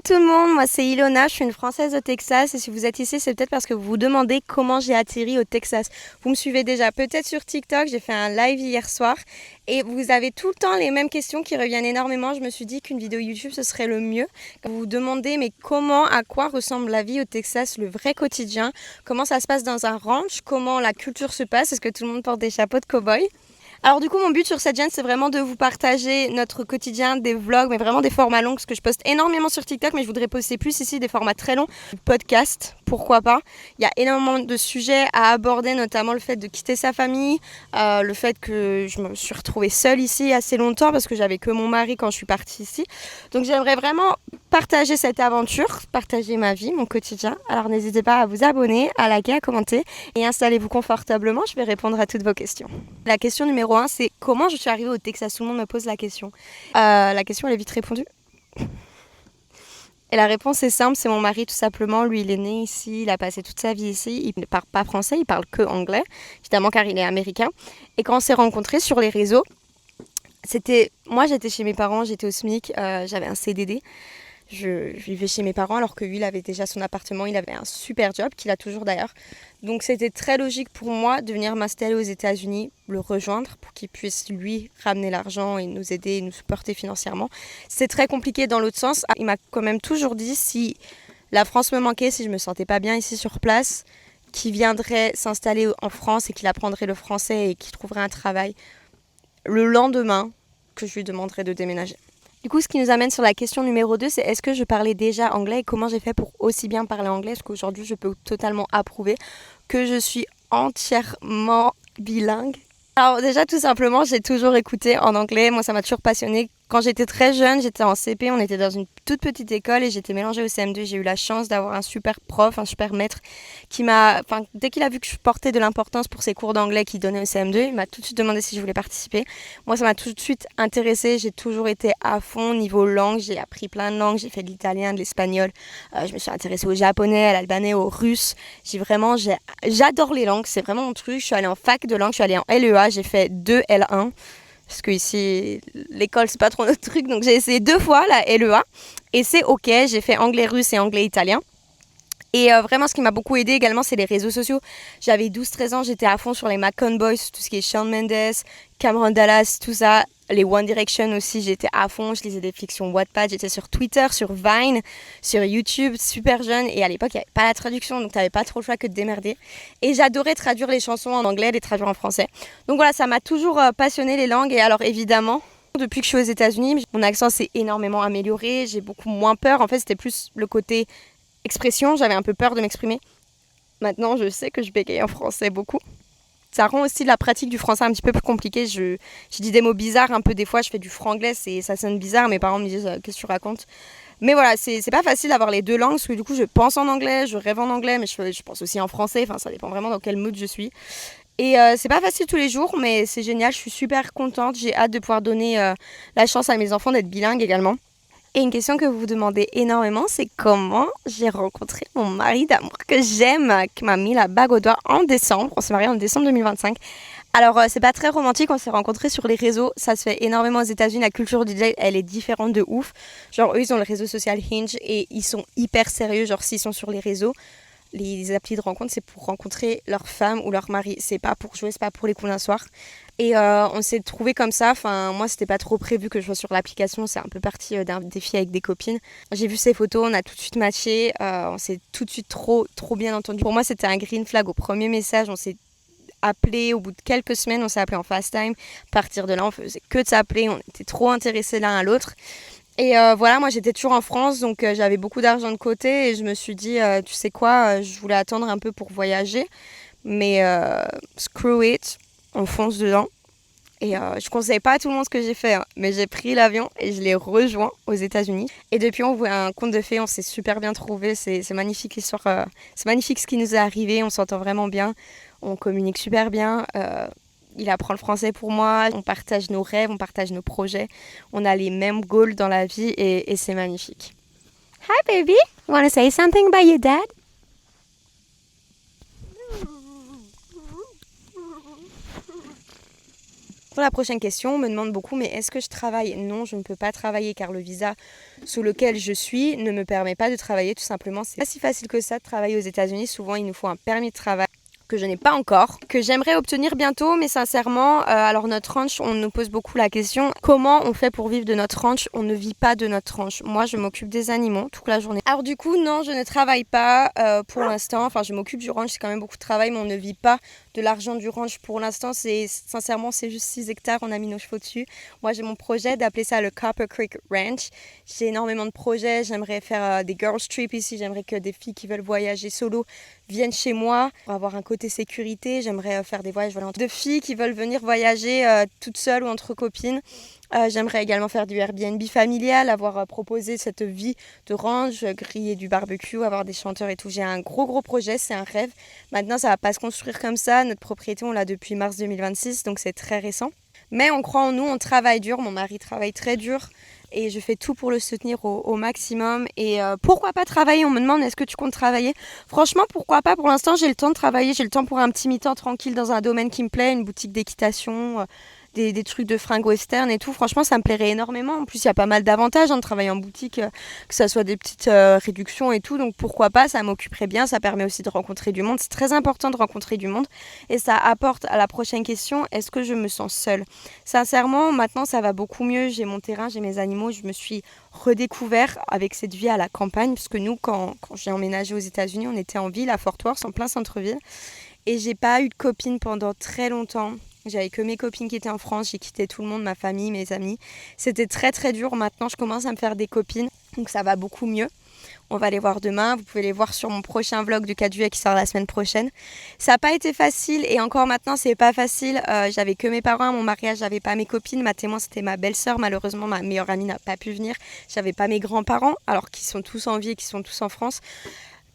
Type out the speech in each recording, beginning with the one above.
tout le monde, moi c'est Ilona, je suis une Française au Texas et si vous êtes ici c'est peut-être parce que vous vous demandez comment j'ai atterri au Texas. Vous me suivez déjà peut-être sur TikTok, j'ai fait un live hier soir et vous avez tout le temps les mêmes questions qui reviennent énormément. Je me suis dit qu'une vidéo YouTube ce serait le mieux. Vous vous demandez mais comment, à quoi ressemble la vie au Texas, le vrai quotidien, comment ça se passe dans un ranch, comment la culture se passe, est-ce que tout le monde porte des chapeaux de cow-boy? Alors du coup, mon but sur cette chaîne, c'est vraiment de vous partager notre quotidien, des vlogs, mais vraiment des formats longs, parce que je poste énormément sur TikTok, mais je voudrais poster plus ici des formats très longs. Podcast, pourquoi pas. Il y a énormément de sujets à aborder, notamment le fait de quitter sa famille, le fait que je me suis retrouvée seule ici assez longtemps, parce que j'avais que mon mari quand je suis partie ici. Donc j'aimerais vraiment partager cette aventure, partager ma vie, mon quotidien. Alors n'hésitez pas à vous abonner, à liker, à commenter et installez-vous confortablement, je vais répondre à toutes vos questions. La question numéro 1, c'est comment je suis arrivée au Texas. Tout le monde me pose la question. La question, elle est vite répondue. Et la réponse est simple, c'est mon mari tout simplement. Lui, il est né ici, il a passé toute sa vie ici. Il ne parle pas français, il parle que anglais, évidemment car il est américain. Et quand on s'est rencontrés sur les réseaux, moi j'étais chez mes parents, j'étais au SMIC, j'avais un CDD. Je vivais chez mes parents alors que lui, il avait déjà son appartement, il avait un super job, qu'il a toujours d'ailleurs. Donc c'était très logique pour moi de venir m'installer aux États-Unis, le rejoindre pour qu'il puisse lui ramener l'argent et nous aider, nous supporter financièrement. C'est très compliqué dans l'autre sens. Il m'a quand même toujours dit si la France me manquait, si je me sentais pas bien ici sur place, qu'il viendrait s'installer en France et qu'il apprendrait le français et qu'il trouverait un travail le lendemain que je lui demanderais de déménager. Du coup, ce qui nous amène sur la question numéro 2, c'est est-ce que je parlais déjà anglais et comment j'ai fait pour aussi bien parler anglais? Parce qu'aujourd'hui, je peux totalement approuver que je suis entièrement bilingue. Alors déjà, tout simplement, j'ai toujours écouté en anglais. Moi, ça m'a toujours passionnée. Quand j'étais très jeune, j'étais en CP, on était dans une toute petite école et j'étais mélangée au CM2. J'ai eu la chance d'avoir un super prof, un super maître dès qu'il a vu que je portais de l'importance pour ces cours d'anglais qu'il donnait au CM2, il m'a tout de suite demandé si je voulais participer. Moi, ça m'a tout de suite intéressée. J'ai toujours été à fond niveau langue. J'ai appris plein de langues. J'ai fait de l'italien, de l'espagnol. Je me suis intéressée au japonais, à l'albanais, au russe. J'adore les langues. C'est vraiment mon truc. Je suis allée en fac de langue. Je suis allée en LEA. J'ai fait 2 L1. Parce que ici, l'école, c'est pas trop notre truc. Donc, j'ai essayé 2 fois la LEA. Et c'est OK. J'ai fait anglais-russe et anglais-italien. Et vraiment, ce qui m'a beaucoup aidé également, c'est les réseaux sociaux. J'avais 12-13 ans, j'étais à fond sur les Macon Boys, tout ce qui est Shawn Mendes, Cameron Dallas, tout ça. Les One Direction aussi, j'étais à fond. Je lisais des fictions Wattpad. J'étais sur Twitter, sur Vine, sur YouTube, super jeune. Et à l'époque, il n'y avait pas la traduction, donc tu n'avais pas trop le choix que de démerder. Et j'adorais traduire les chansons en anglais, les traduire en français. Donc voilà, ça m'a toujours passionné les langues. Et alors évidemment, depuis que je suis aux États-Unis, mon accent s'est énormément amélioré. J'ai beaucoup moins peur. En fait, c'était plus le côté expression. J'avais un peu peur de m'exprimer. Maintenant, je sais que je bégaye en français beaucoup. Ça rend aussi la pratique du français un petit peu plus compliquée. Je dis des mots bizarres un peu des fois. Je fais du franglais et ça sonne bizarre. Mes parents me disent qu'est-ce que tu racontes. Mais voilà, c'est pas facile d'avoir les deux langues parce que du coup, je pense en anglais, je rêve en anglais, mais je pense aussi en français. Enfin, ça dépend vraiment dans quel mood je suis. Et c'est pas facile tous les jours, mais c'est génial. Je suis super contente. J'ai hâte de pouvoir donner la chance à mes enfants d'être bilingues également. Et une question que vous vous demandez énormément, c'est comment j'ai rencontré mon mari d'amour que j'aime, qui m'a mis la bague au doigt en décembre. On s'est mariés en décembre 2025. Alors, c'est pas très romantique, on s'est rencontrés sur les réseaux. Ça se fait énormément aux États-Unis. La culture DJ, elle est différente de ouf. Genre, eux, ils ont le réseau social Hinge et ils sont hyper sérieux. Genre, s'ils sont sur les réseaux, les applis de rencontre, c'est pour rencontrer leur femme ou leur mari. C'est pas pour jouer, c'est pas pour les coups d'un soir. Et on s'est trouvés comme ça. Enfin, moi, c'était pas trop prévu que je sois sur l'application. C'est un peu parti d'un défi avec des copines. J'ai vu ses photos, on a tout de suite matché. On s'est tout de suite trop bien entendu. Pour moi, c'était un green flag au premier message. On s'est appelé au bout de quelques semaines. On s'est appelé en FaceTime. À partir de là, on faisait que de s'appeler. On était trop intéressés l'un à l'autre. Et voilà, moi j'étais toujours en France, donc j'avais beaucoup d'argent de côté et je me suis dit, tu sais quoi, je voulais attendre un peu pour voyager, mais screw it, on fonce dedans. Et je conseille pas à tout le monde ce que j'ai fait, hein, mais j'ai pris l'avion et je l'ai rejoint aux États-Unis. Et depuis, on voit un conte de fées, on s'est super bien trouvés, c'est magnifique l'histoire, c'est magnifique ce qui nous est arrivé, on s'entend vraiment bien, on communique super bien. Il apprend le français pour moi, on partage nos rêves, on partage nos projets, on a les mêmes goals dans la vie et c'est magnifique. Hi baby, wanna say something about your dad? Pour la prochaine question, on me demande beaucoup, mais est-ce que je travaille? Non, je ne peux pas travailler car le visa sous lequel je suis ne me permet pas de travailler, tout simplement. C'est pas si facile que ça de travailler aux États-Unis. Souvent, il nous faut un permis de travail que je n'ai pas encore, que j'aimerais obtenir bientôt, mais sincèrement, alors notre ranch, on nous pose beaucoup la question, comment on fait pour vivre de notre ranch? On ne vit pas de notre ranch. Moi, je m'occupe des animaux toute la journée. Alors du coup, non, je ne travaille pas pour l'instant, enfin je m'occupe du ranch, c'est quand même beaucoup de travail, mais on ne vit pas de l'argent du ranch pour l'instant. Sincèrement, c'est juste 6 hectares, on a mis nos chevaux dessus. Moi, j'ai mon projet d'appeler ça le Copper Creek Ranch. J'ai énormément de projets, j'aimerais faire des girls trip ici, j'aimerais que des filles qui veulent voyager solo viennent chez moi pour avoir un côté sécurité. J'aimerais faire des voyages de filles qui veulent venir voyager toutes seules ou entre copines. J'aimerais également faire du Airbnb familial, avoir proposé cette vie de ranch, griller du barbecue, avoir des chanteurs et tout. J'ai un gros projet, c'est un rêve. Maintenant, ça va pas se construire comme ça. Notre propriété, on l'a depuis mars 2026, donc c'est très récent. Mais on croit en nous, on travaille dur. Mon mari travaille très dur et je fais tout pour le soutenir au maximum. Et pourquoi pas travailler? On me demande, est-ce que tu comptes travailler? Franchement, pourquoi pas? Pour l'instant, j'ai le temps de travailler. J'ai le temps pour un petit mi-temps tranquille dans un domaine qui me plaît, une boutique d'équitation, des trucs de fringues western et tout. Franchement, ça me plairait énormément. En plus, il y a pas mal d'avantages de travailler en boutique, que ça soit des petites réductions et tout. Donc pourquoi pas, ça m'occuperait bien. Ça permet aussi de rencontrer du monde. C'est très important de rencontrer du monde. Et ça apporte à la prochaine question, est-ce que je me sens seule? Sincèrement, maintenant, ça va beaucoup mieux. J'ai mon terrain, j'ai mes animaux. Je me suis redécouvert avec cette vie à la campagne. Parce que nous, quand j'ai emménagé aux États-Unis, on était en ville, à Fort Worth, en plein centre-ville. Et j'ai pas eu de copine pendant très longtemps. J'avais que mes copines qui étaient en France, j'ai quitté tout le monde, ma famille, mes amis. C'était très dur. Maintenant, je commence à me faire des copines, donc ça va beaucoup mieux. On va les voir demain. Vous pouvez les voir sur mon prochain vlog du 4 juillet qui sort la semaine prochaine. Ça n'a pas été facile et encore maintenant, c'est pas facile. J'avais que mes parents à mon mariage, j'avais pas mes copines. Ma témoin, c'était ma belle-sœur. Malheureusement, ma meilleure amie n'a pas pu venir. J'avais pas mes grands-parents, alors qu'ils sont tous en vie et qu'ils sont tous en France.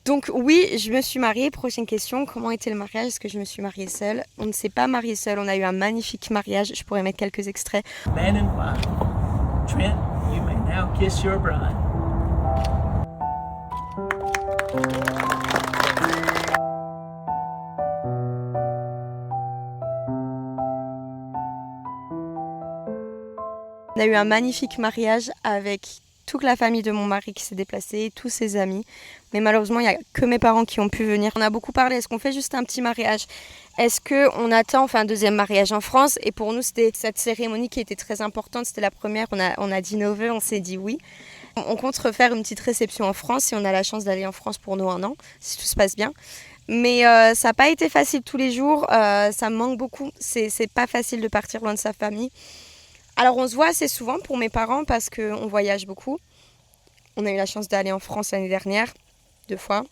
Donc oui, je me suis mariée. Prochaine question, comment était le mariage? Est-ce que je me suis mariée seule? On ne s'est pas mariée seule, on a eu un magnifique mariage. Je pourrais mettre quelques extraits. Man in white. Trent, you may now kiss your bride. On a eu un magnifique mariage avec toute la famille de mon mari qui s'est déplacée, tous ses amis. Mais malheureusement, il n'y a que mes parents qui ont pu venir. On a beaucoup parlé, est-ce qu'on fait juste un petit mariage? Est-ce qu'on attend, on fait un deuxième mariage en France? Et pour nous, c'était cette cérémonie qui était très importante. C'était la première, on a dit nos vœux, on s'est dit oui. On compte refaire une petite réception en France si on a la chance d'aller en France pour nous un an, si tout se passe bien. Mais ça n'a pas été facile tous les jours, ça me manque beaucoup. C'est pas facile de partir loin de sa famille. Alors on se voit assez souvent pour mes parents parce qu'on voyage beaucoup. On a eu la chance d'aller en France l'année dernière, 2 fois.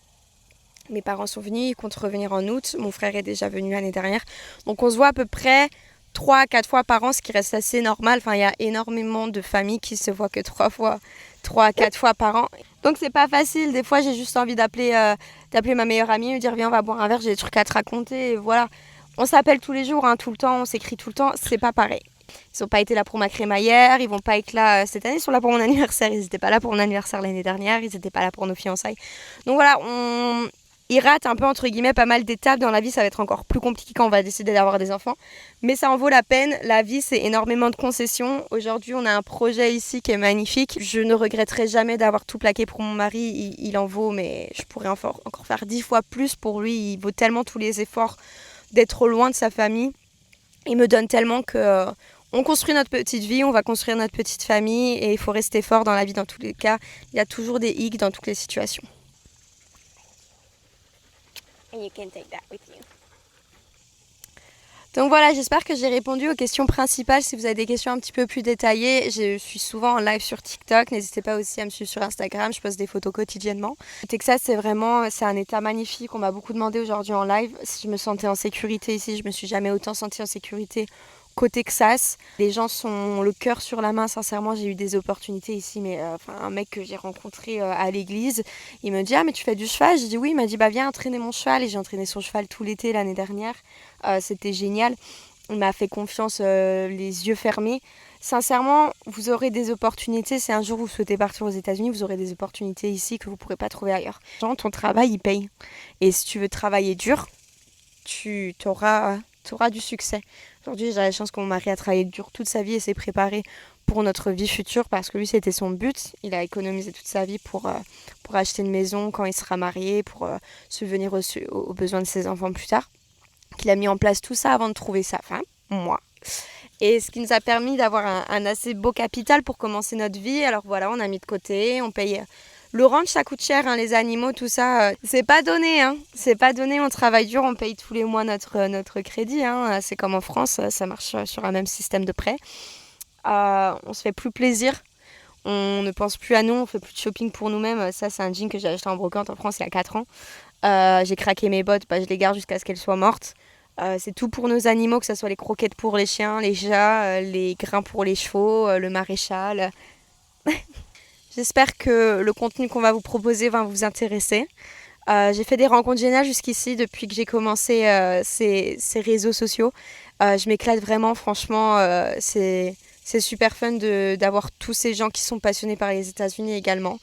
Mes parents sont venus, ils comptent revenir en août. Mon frère est déjà venu l'année dernière. Donc on se voit à peu près 3 à 4 fois par an, ce qui reste assez normal. Enfin, il y a énormément de familles qui se voient que 3 à 4 fois par an. Donc c'est pas facile. Des fois, j'ai juste envie d'appeler ma meilleure amie, lui dire viens, on va boire un verre, j'ai des trucs à te raconter. Et voilà. On s'appelle tous les jours, tout le temps, on s'écrit tout le temps. C'est pas pareil. Ils n'ont pas été là pour ma crémaillère, ils vont pas être là cette année, ils sont là pour mon anniversaire. Ils n'étaient pas là pour mon anniversaire l'année dernière, ils n'étaient pas là pour nos fiançailles. Donc voilà, ils ratent un peu entre guillemets pas mal d'étapes dans la vie. Ça va être encore plus compliqué quand on va décider d'avoir des enfants. Mais ça en vaut la peine. La vie, c'est énormément de concessions. Aujourd'hui, on a un projet ici qui est magnifique. Je ne regretterai jamais d'avoir tout plaqué pour mon mari. Il en vaut, mais je pourrais encore faire 10 fois plus pour lui. Il vaut tellement tous les efforts d'être loin de sa famille. Il me donne tellement que... on construit notre petite vie, on va construire notre petite famille et il faut rester fort dans la vie dans tous les cas. Il y a toujours des hicks dans toutes les situations. And you can take that with you. Donc voilà, j'espère que j'ai répondu aux questions principales. Si vous avez des questions un petit peu plus détaillées, je suis souvent en live sur TikTok. N'hésitez pas aussi à me suivre sur Instagram, je poste des photos quotidiennement. Le Texas, c'est un état magnifique. On m'a beaucoup demandé aujourd'hui en live si je me sentais en sécurité ici. Je me suis jamais autant sentie en sécurité qu'au Texas. Les gens sont le cœur sur la main, sincèrement. J'ai eu des opportunités ici, mais un mec que j'ai rencontré à l'église, il me dit ah mais tu fais du cheval? J'ai dit oui. Il m'a dit bah viens entraîner mon cheval, et j'ai entraîné son cheval tout l'été l'année dernière. C'était génial. Il m'a fait confiance les yeux fermés. Sincèrement, vous aurez des opportunités. Si un jour vous souhaitez partir aux États-Unis, vous aurez des opportunités ici que vous ne pourrez pas trouver ailleurs. Ton travail, il paye. Et si tu veux travailler dur, tu auras du succès. Aujourd'hui, j'ai la chance que mon mari a travaillé dur toute sa vie et s'est préparé pour notre vie future parce que lui, c'était son but. Il a économisé toute sa vie pour acheter une maison quand il sera marié, pour subvenir aux besoins de ses enfants plus tard. Il a mis en place tout ça avant de trouver sa femme, moi. Et ce qui nous a permis d'avoir un assez beau capital pour commencer notre vie. Alors voilà, on a mis de côté, on paye... Le ranch, ça coûte cher, hein, les animaux, tout ça. C'est pas donné, hein. C'est pas donné, on travaille dur, on paye tous les mois notre crédit. Hein. C'est comme en France, ça marche sur un même système de prêt. On se fait plus plaisir. On ne pense plus à nous, on fait plus de shopping pour nous-mêmes. Ça, c'est un jean que j'ai acheté en brocante en France il y a 4 ans. J'ai craqué mes bottes, je les garde jusqu'à ce qu'elles soient mortes. C'est tout pour nos animaux, que ce soit les croquettes pour les chiens, les chats, les grains pour les chevaux, le maréchal. J'espère que le contenu qu'on va vous proposer va vous intéresser. J'ai fait des rencontres géniales jusqu'ici depuis que j'ai commencé ces réseaux sociaux. Je m'éclate vraiment, franchement, c'est super fun d'avoir tous ces gens qui sont passionnés par les États-Unis également.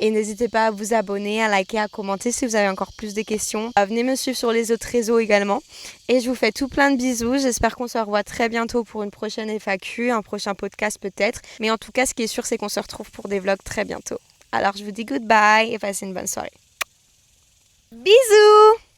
Et n'hésitez pas à vous abonner, à liker, à commenter si vous avez encore plus de questions. Venez me suivre sur les autres réseaux également. Et je vous fais tout plein de bisous. J'espère qu'on se revoit très bientôt pour une prochaine FAQ, un prochain podcast peut-être. Mais en tout cas, ce qui est sûr, c'est qu'on se retrouve pour des vlogs très bientôt. Alors je vous dis goodbye et passez une bonne soirée. Bisous!